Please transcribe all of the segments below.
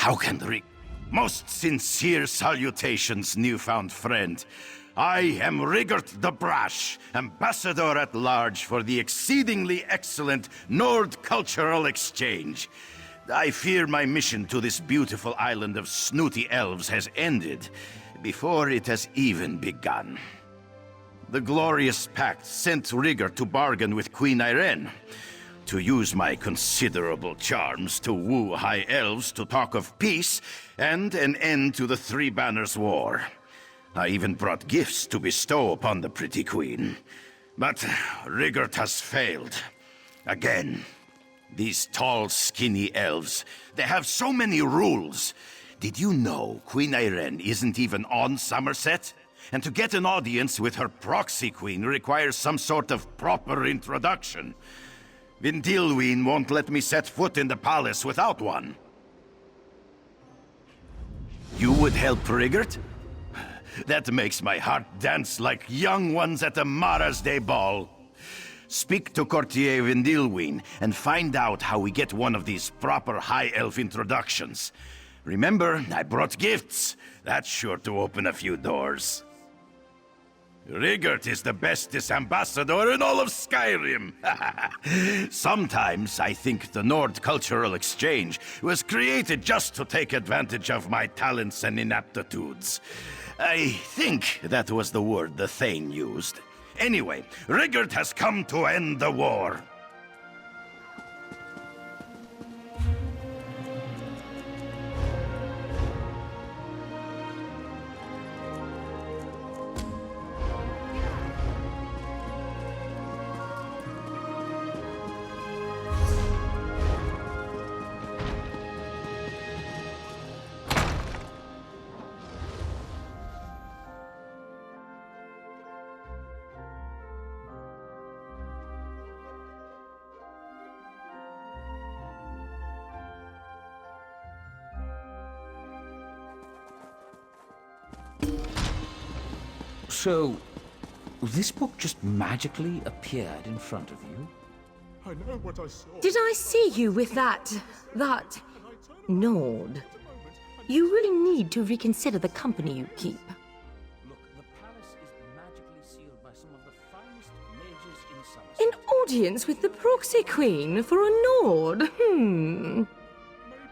How can Most sincere salutations, newfound friend. I am Rigert the Brash, Ambassador at Large for the exceedingly excellent Nord Cultural Exchange. I fear my mission to this beautiful island of snooty elves has ended before it has even begun. The Glorious Pact sent Rigert to bargain with Queen Irene, to use my considerable charms to woo High Elves to talk of peace and an end to the Three Banners War. I even brought gifts to bestow upon the pretty queen. But Rigert has failed. Again. These tall, skinny elves, they have so many rules. Did you know Queen Irene isn't even on Somerset? And to get an audience with her proxy queen requires some sort of proper introduction. Vindilween won't let me set foot in the palace without one. You would help Rigert? That makes my heart dance like young ones at a Mara's Day ball. Speak to Courtier Vindilween and find out how we get one of these proper High Elf introductions. Remember, I brought gifts. That's sure to open a few doors. Rigert is the bestest ambassador in all of Skyrim. Sometimes I think the Nord Cultural Exchange was created just to take advantage of my talents and inaptitudes. I think that was the word the Thane used. Anyway, Rigert has come to end the war. So, this book just magically appeared in front of you? I know what I saw. Did I see you with that Nord? You really need to reconsider the company you keep. Look, the palace is magically sealed by some of the finest mages in Somerset. An audience with the proxy queen for a Nord?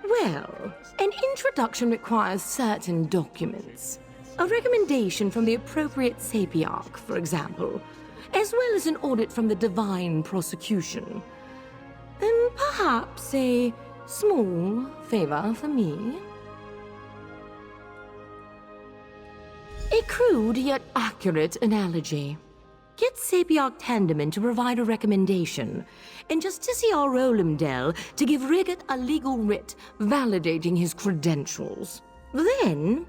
Well, an introduction requires certain documents. A recommendation from the appropriate sapiarch, for example, as well as an audit from the divine prosecution. And perhaps a small favor for me. A crude yet accurate analogy. Get Sapiarch Tandeman to provide a recommendation, and Justiciar Rolamdel to give Rigert a legal writ validating his credentials. Then,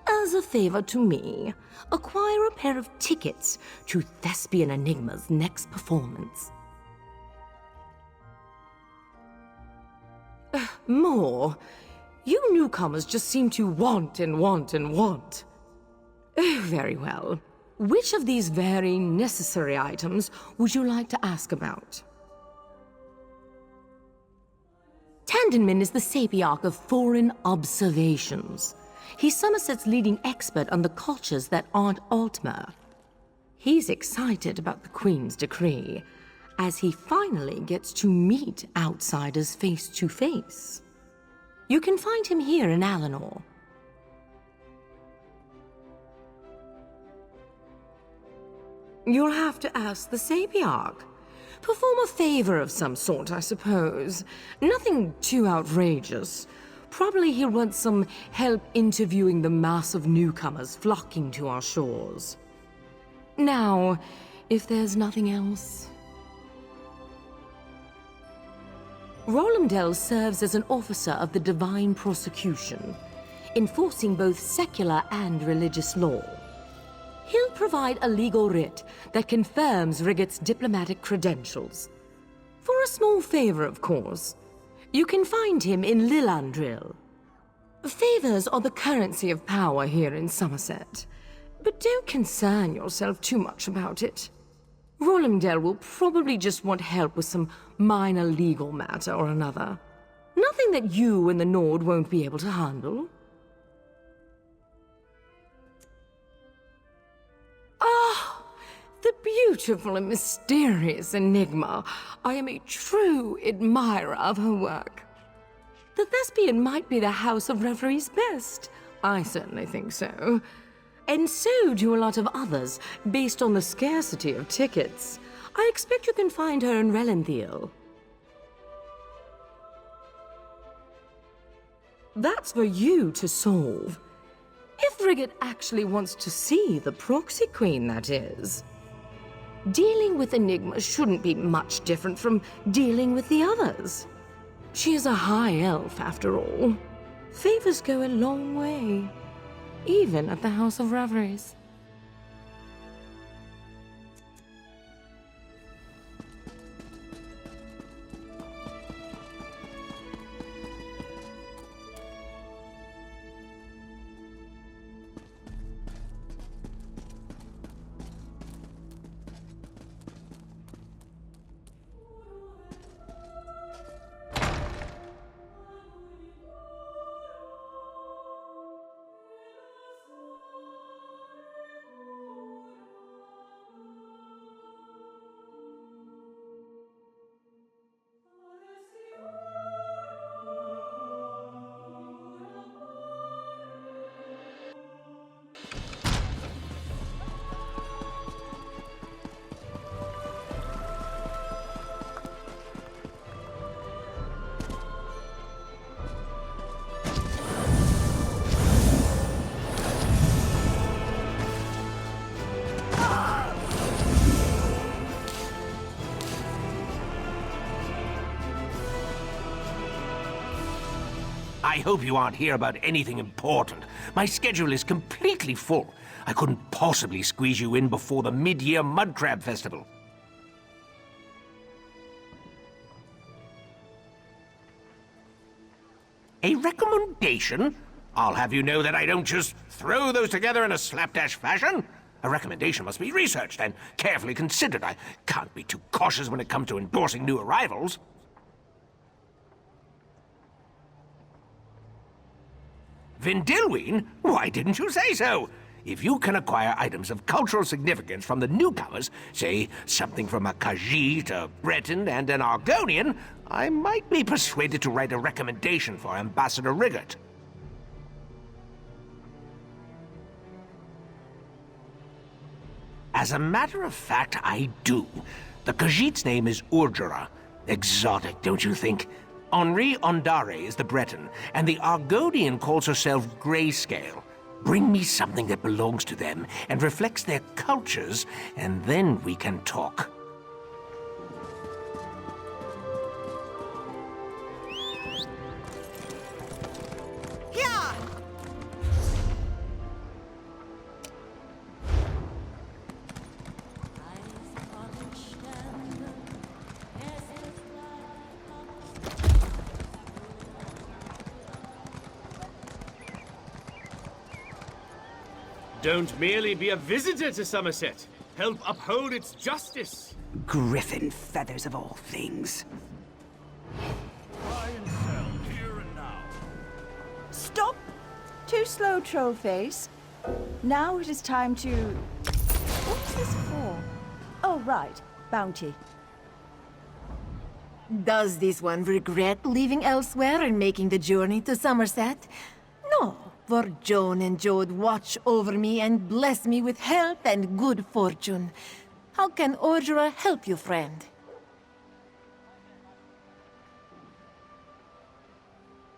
as a favor to me, acquire a pair of tickets to Thespian Enigma's next performance. More. You newcomers just seem to want and want and want. Very well. Which of these very necessary items would you like to ask about? Tandenman is the Sapiarch of Foreign Observations. He's Somerset's leading expert on the cultures that aren't Altmer. He's excited about the Queen's decree, as he finally gets to meet outsiders face to face. You can find him here in Alinor. You'll have to ask the Sapiarch. Perform a favor of some sort, I suppose. Nothing too outrageous. Probably he'll want some help interviewing the mass of newcomers flocking to our shores. Now, if there's nothing else... Rolamdel serves as an officer of the divine prosecution, enforcing both secular and religious law. He'll provide a legal writ that confirms Rigert's diplomatic credentials. For a small favor, of course. You can find him in Lilandril. Favors are the currency of power here in Somerset, but don't concern yourself too much about it. Rolamdel will probably just want help with some minor legal matter or another. Nothing Something that you and the Nord won't be able to handle? Ah, the beautiful and mysterious Enigma. I am a true admirer of her work. The Thespian might be the House of Revelry's best. I certainly think so. And so do a lot of others, based on the scarcity of tickets. I expect you can find her in Relenthiel. That's for you to solve. If Rigget actually wants to see the proxy queen, that is. Dealing with Enigma shouldn't be much different from dealing with the others. She is a high elf, after all. Favors go a long way, even at the House of Reveries. I hope you aren't here about anything important. My schedule is completely full. I couldn't possibly squeeze you in before the mid-year Mud Crab Festival. A recommendation? I'll have you know that I don't just throw those together in a slapdash fashion. A recommendation must be researched and carefully considered. I can't be too cautious when it comes to endorsing new arrivals. Vindilween? Why didn't you say so? If you can acquire items of cultural significance from the newcomers, say something from a Khajiit, a Breton, and an Argonian, I might be persuaded to write a recommendation for Ambassador Rigget. As a matter of fact, I do. The Khajiit's name is Urjara. Exotic, don't you think? Henri Ondare is the Breton, and the Argonian calls herself Grayscale. Bring me something that belongs to them and reflects their cultures, and then we can talk. Yeah! Don't merely be a visitor to Somerset. Help uphold its justice. Griffin feathers of all things. Buy and sell here and now. Stop! Too slow, Trollface. Now it is time to... What's this for? Oh, right. Bounty. Does this one regret leaving elsewhere and making the journey to Somerset? No, for Joan and Jode watch over me and bless me with health and good fortune. How can Ordra help you, friend?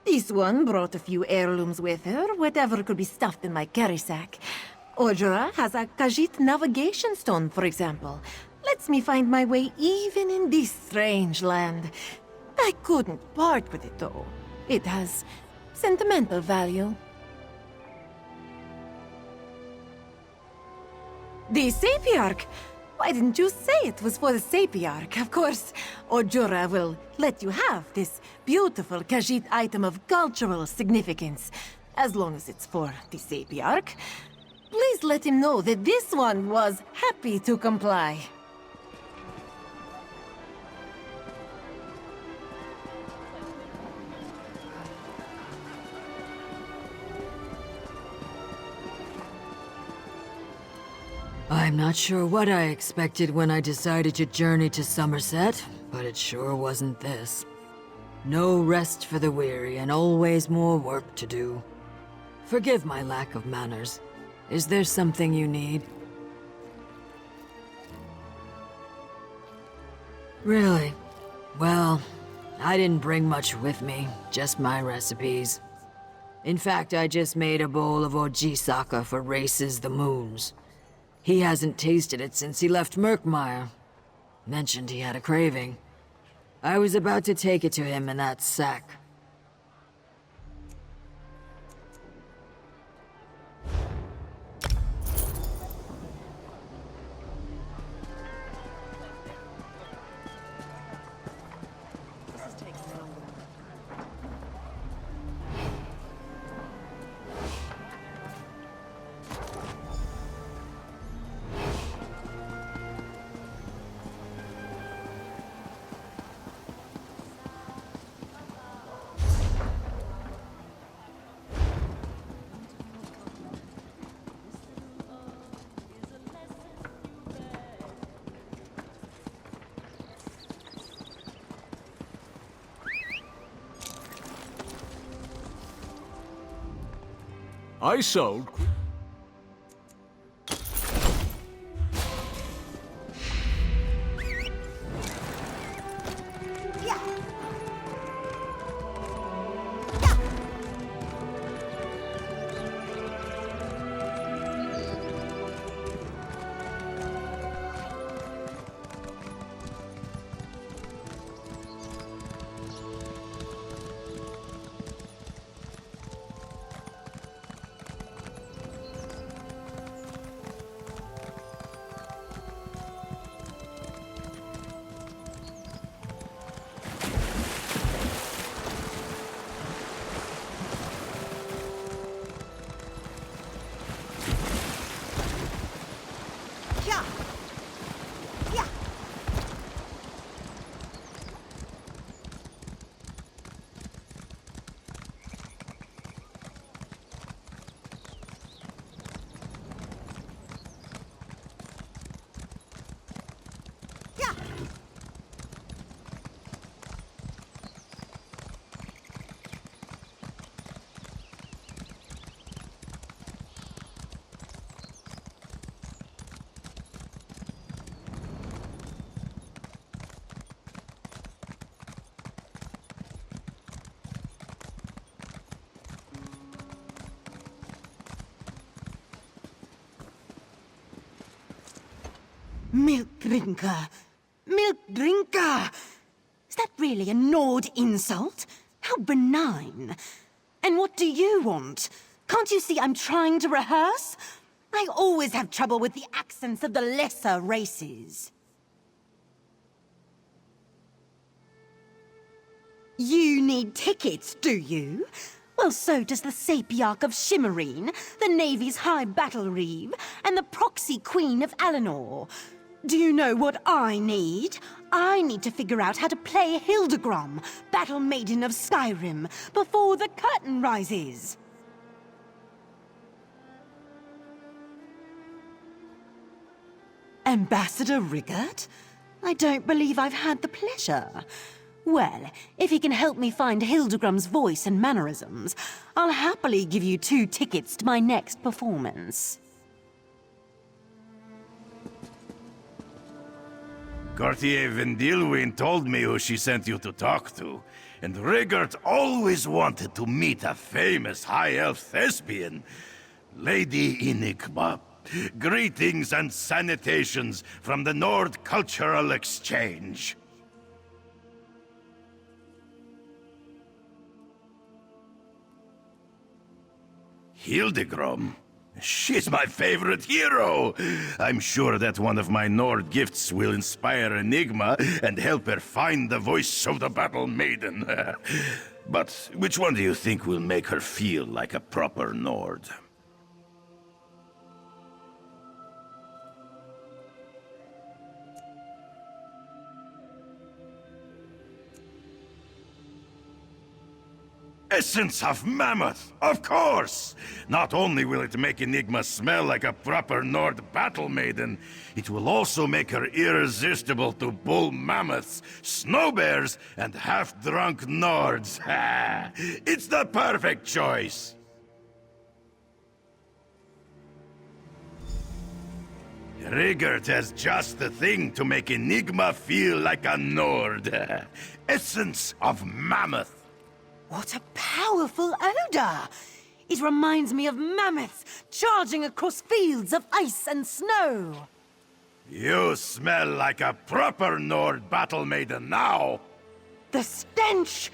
This one brought a few heirlooms with her, whatever could be stuffed in my carry sack. Ordra has a Khajiit navigation stone, for example. Lets me find my way even in this strange land. I couldn't part with it, though. It has sentimental value. The Sapiarch! Why didn't you say it was for the Sapiarch? Of course, Ojura will let you have this beautiful Khajiit item of cultural significance, as long as it's for the Sapiarch. Please let him know that this one was happy to comply. I'm not sure what I expected when I decided to journey to Somerset, but it sure wasn't this. No rest for the weary and always more work to do. Forgive my lack of manners. Is there something you need? Really? Well, I didn't bring much with me, just my recipes. In fact, I just made a bowl of ojisaka for Races the Moons. He hasn't tasted it since he left Murkmire. Mentioned he had a craving. I was about to take it to him in that sack. I sold. Milk drinker! Milk drinker! Is that really a Nord insult? How benign. And what do you want? Can't you see I'm trying to rehearse? I always have trouble with the accents of the lesser races. You need tickets, do you? Well, so does the Sapiarch of Shimmerine, the Navy's High Battle Reeve, and the Proxy Queen of Alinor. Do you know what I need? I need to figure out how to play Hildegrom, Battle Maiden of Skyrim, before the curtain rises. Ambassador Rigert? I don't believe I've had the pleasure. Well, if he can help me find Hildegrom's voice and mannerisms, I'll happily give you 2 tickets to my next performance. Gauthier Vendilwyn told me who she sent you to talk to, and Rigert always wanted to meet a famous high elf thespian, Lady Enigma. Greetings and salutations from the Nord Cultural Exchange. Hildegrom? She's my favorite hero! I'm sure that one of my Nord gifts will inspire Enigma and help her find the voice of the Battle Maiden. But which one do you think will make her feel like a proper Nord? Essence of mammoth, of course! Not only will it make Enigma smell like a proper Nord battle maiden, it will also make her irresistible to bull mammoths, snow bears, and half-drunk Nords. It's the perfect choice! Rigert has just the thing to make Enigma feel like a Nord. Essence of mammoth. What a powerful odor! It reminds me of mammoths charging across fields of ice and snow. You smell like a proper Nord battle maiden now. The stench!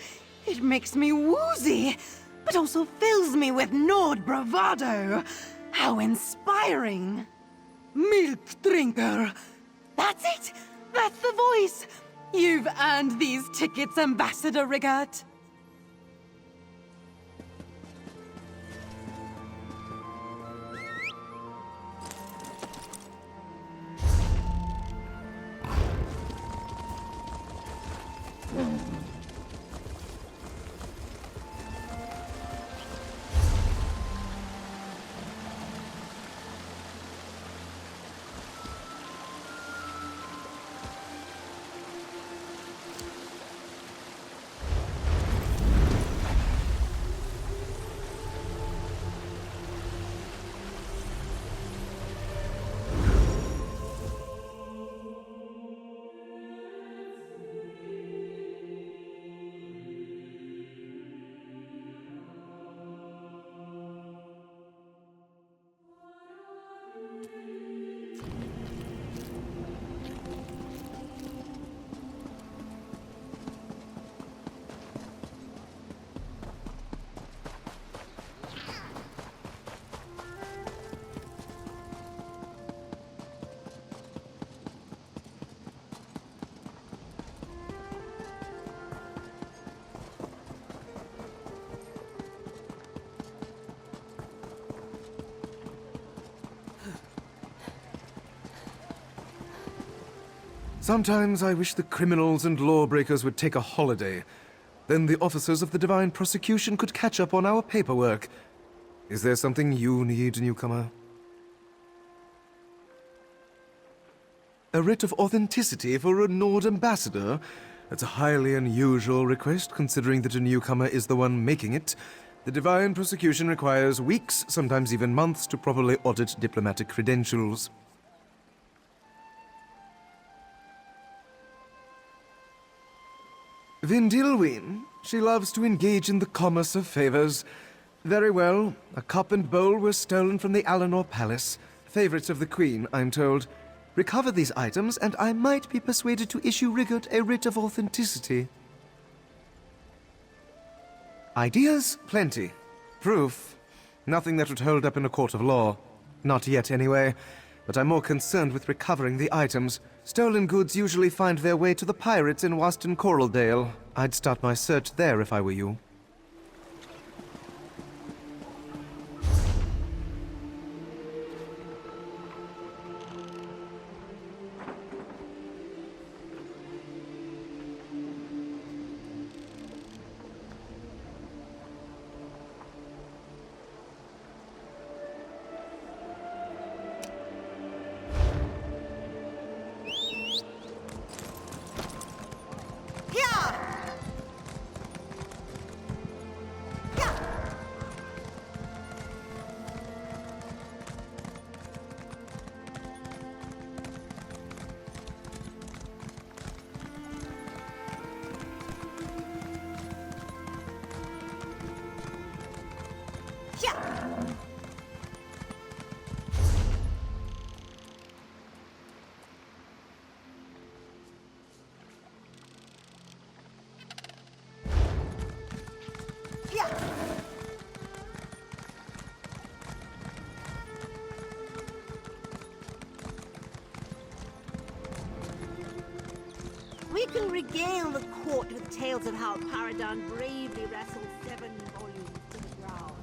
It makes me woozy, but also fills me with Nord bravado. How inspiring! Milk drinker! That's it! That's the voice! You've earned these tickets, Ambassador Rigert. Sometimes I wish the criminals and lawbreakers would take a holiday. Then the officers of the Divine Prosecution could catch up on our paperwork. Is there something you need, newcomer? A writ of authenticity for a Nord ambassador? That's a highly unusual request, considering that a newcomer is the one making it. The Divine Prosecution requires weeks, sometimes even months, to properly audit diplomatic credentials. Vindilwyn. She loves to engage in the commerce of favors. Very well. A cup and bowl were stolen from the Alinor Palace. Favorites of the Queen, I'm told. Recover these items, and I might be persuaded to issue Rigert a writ of authenticity. Ideas? Plenty. Proof? Nothing that would hold up in a court of law. Not yet, anyway. But I'm more concerned with recovering the items. Stolen goods usually find their way to the pirates in Waston Coraldale. I'd start my search there if I were you. We can regale the court with tales of how Paradan bravely wrestled 7 volumes to the ground.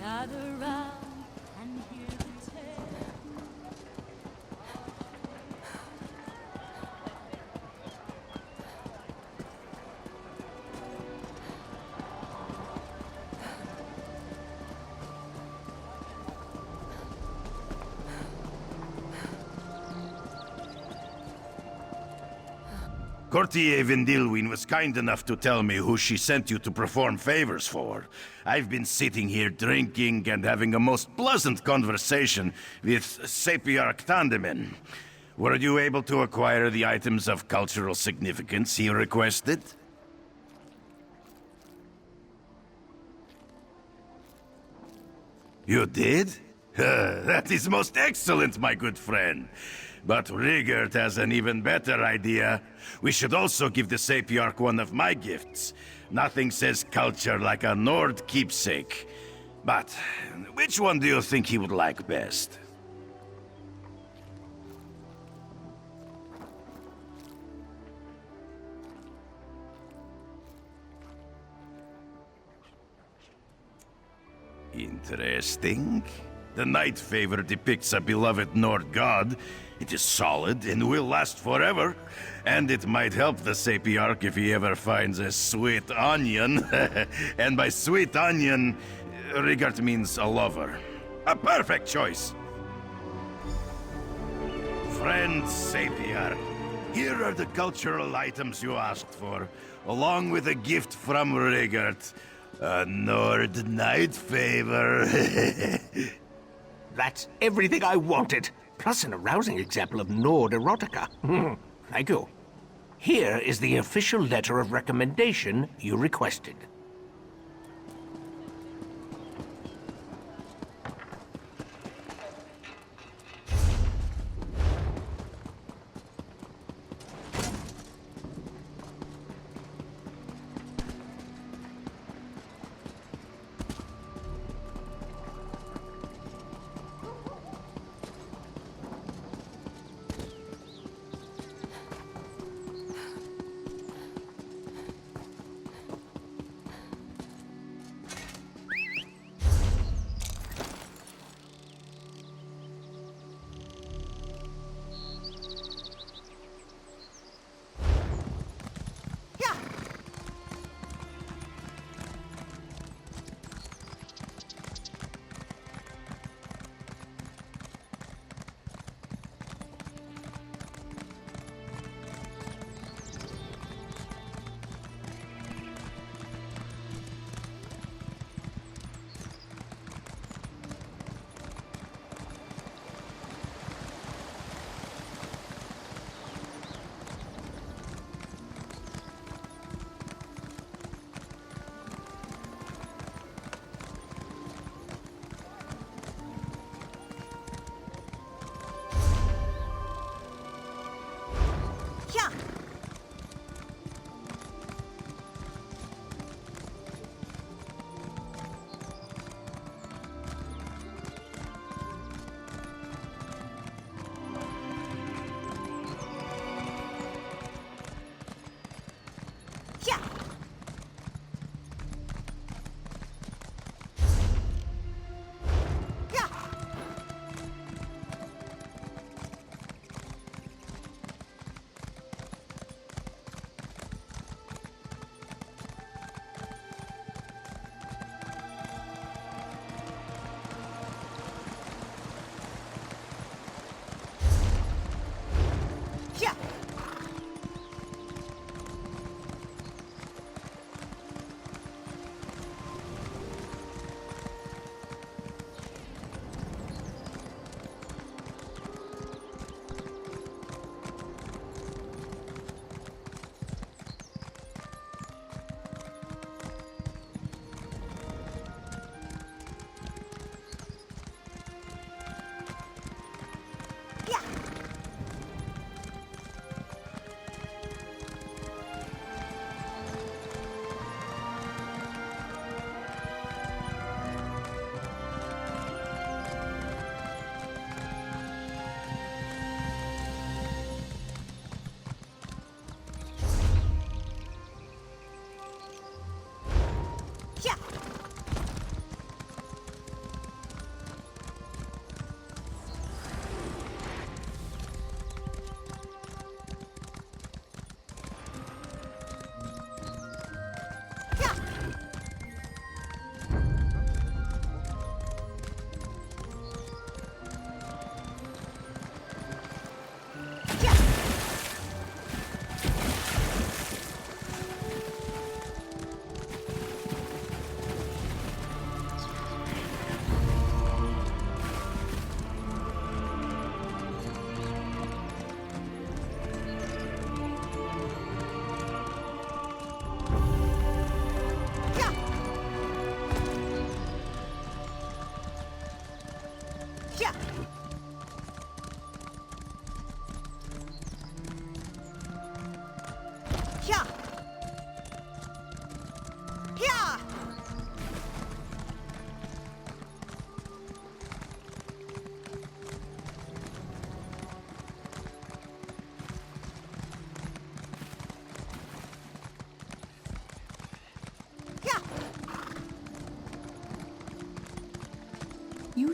Gather round and hear the tale. Courtier Vindilwyn was kind enough to tell me who she sent you to perform favors for. I've been sitting here drinking and having a most pleasant conversation with Sapiarch Tandemin. Were you able to acquire the items of cultural significance he requested? You did? That is most excellent, my good friend. But Rigert has an even better idea. We should also give the Sapiarch one of my gifts. Nothing says culture like a Nord keepsake. But which one do you think he would like best? Interesting. The Night Favor depicts a beloved Nord god. It is solid and will last forever. And it might help the Sapiarch if he ever finds a sweet onion. And by sweet onion, Rigert means a lover. A perfect choice. Friend Sapiarch, here are the cultural items you asked for, along with a gift from Rigert. A Nord Night Favor. That's everything I wanted, plus an arousing example of Nord erotica. Thank you. Here is the official letter of recommendation you requested.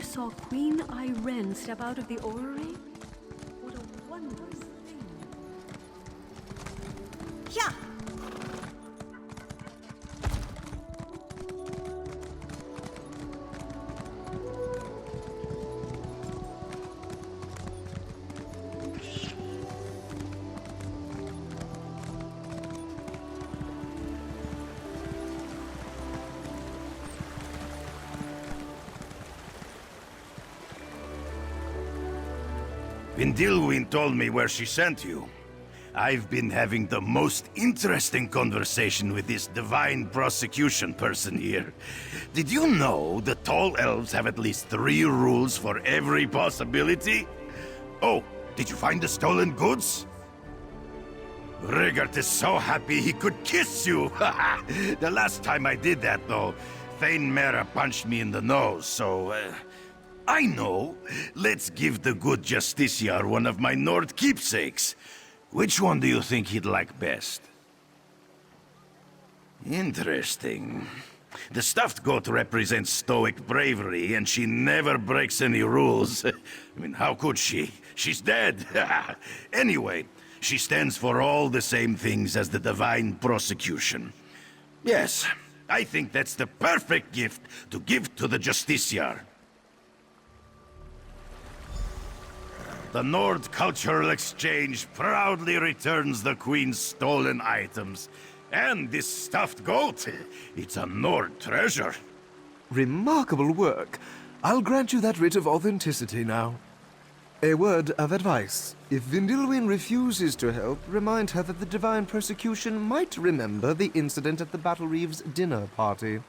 saw Queen Irene step out of the orrery? What a wondrous thing. Yeah. Vindilwyn told me where she sent you. I've been having the most interesting conversation with this divine prosecution person here. Did you know the tall elves have at least 3 rules for every possibility? Oh, did you find the stolen goods? Rigert is so happy he could kiss you! The last time I did that, though, Thane Mera punched me in the nose, so... I know. Let's give the good Justiciar one of my Nord keepsakes. Which one do you think he'd like best? Interesting. The stuffed goat represents stoic bravery, and she never breaks any rules. I mean, how could she? She's dead. Anyway, she stands for all the same things as the divine prosecution. Yes, I think that's the perfect gift to give to the Justiciar. The Nord Cultural Exchange proudly returns the Queen's stolen items. And this stuffed goat, it's a Nord treasure. Remarkable work. I'll grant you that writ of authenticity now. A word of advice. If Vindilwyn refuses to help, remind her that the Divine Persecution might remember the incident at the Battle Reeve's dinner party.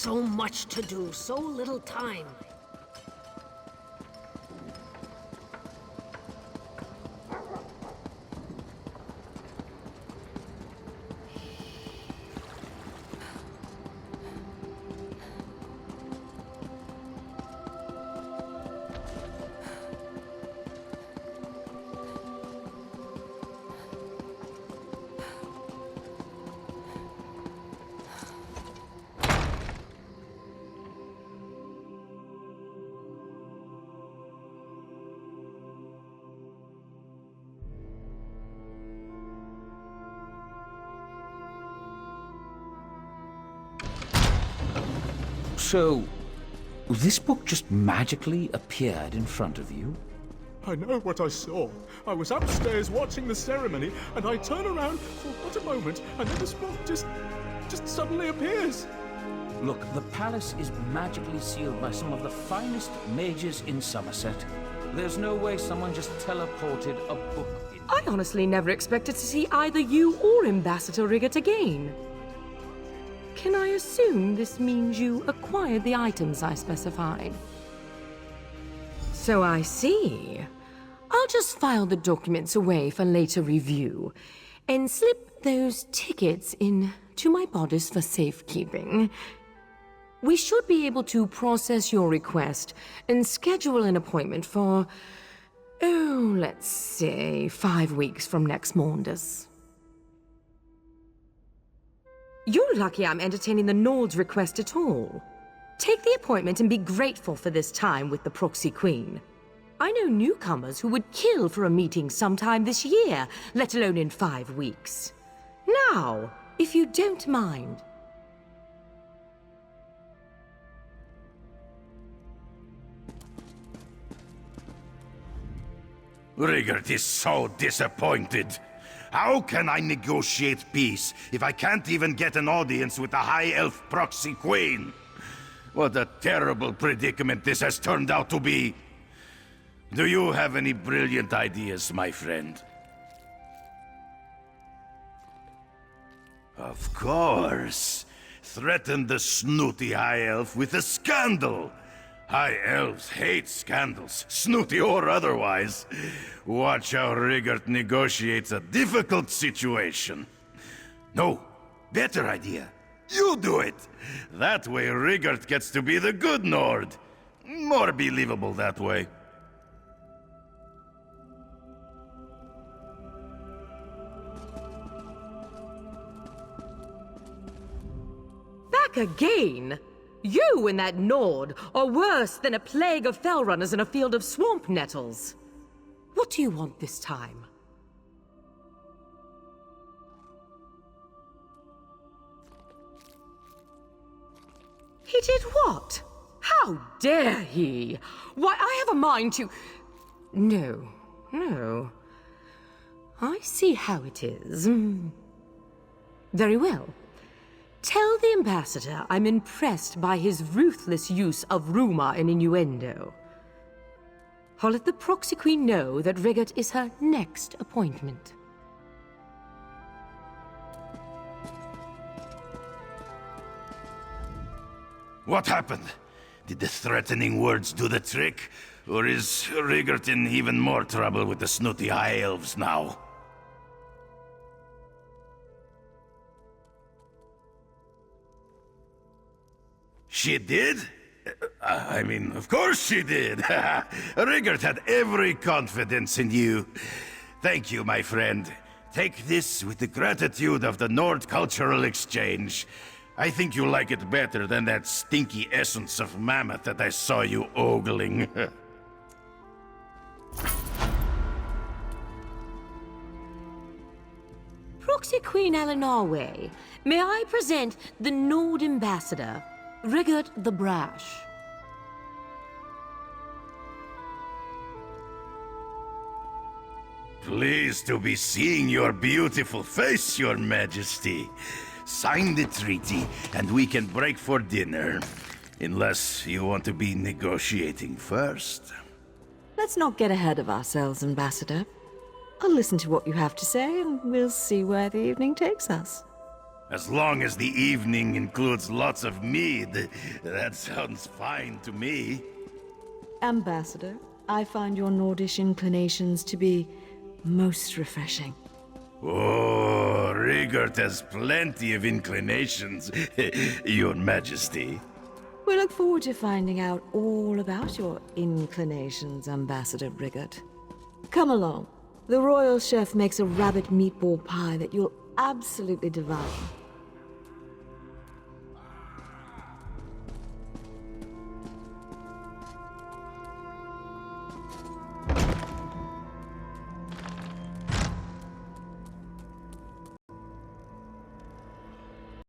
So much to do, so little time. So, this book just magically appeared in front of you? I know what I saw. I was upstairs watching the ceremony, and I turn around for but a moment, and then this book just suddenly appears. Look, the palace is magically sealed by some of the finest mages in Somerset. There's no way someone just teleported a book in. I honestly never expected to see either you or Ambassador Riggett again. Can I assume this means you acquired the items I specified? So I see. I'll just file the documents away for later review, and slip those tickets into my bodice for safekeeping. We should be able to process your request and schedule an appointment for, let's say, 5 weeks from next Maunders. You're lucky I'm entertaining the Nord's request at all. Take the appointment and be grateful for this time with the Proxy Queen. I know newcomers who would kill for a meeting sometime this year, let alone in 5 weeks. Now, if you don't mind. Riggert is so disappointed. How can I negotiate peace if I can't even get an audience with the High Elf Proxy Queen? What a terrible predicament this has turned out to be. Do you have any brilliant ideas, my friend? Of course. Threaten the snooty High Elf with a scandal. High Elves hate scandals, snooty or otherwise. Watch how Riggert negotiates a difficult situation. No, better idea. You do it! That way Riggert gets to be the good Nord. More believable that way. Back again? You and that Nord are worse than a plague of fell runners in a field of swamp nettles. What do you want this time? He did what? How dare he? Why, I have a mind to... No. I see how it is. Very well. Tell the ambassador I'm impressed by his ruthless use of rumor and innuendo. I'll let the Proxy Queen know that Riggert is her next appointment. What happened? Did the threatening words do the trick? Or is Riggert in even more trouble with the snooty High Elves now? She did? I mean, of course she did. Riggert had every confidence in you. Thank you, my friend. Take this with the gratitude of the Nord Cultural Exchange. I think you'll like it better than that stinky essence of mammoth that I saw you ogling. Proxy Queen Eleanor, may I present the Nord Ambassador, Riggert the Brash. Pleased to be seeing your beautiful face, Your Majesty. Sign the treaty, and we can break for dinner. Unless you want to be negotiating first. Let's not get ahead of ourselves, Ambassador. I'll listen to what you have to say, and we'll see where the evening takes us. As long as the evening includes lots of mead, that sounds fine to me. Ambassador, I find your Nordish inclinations to be most refreshing. Oh, Rigert has plenty of inclinations, Your Majesty. We look forward to finding out all about your inclinations, Ambassador Rigert. Come along. The royal chef makes a rabbit meatball pie that you'll absolutely devour.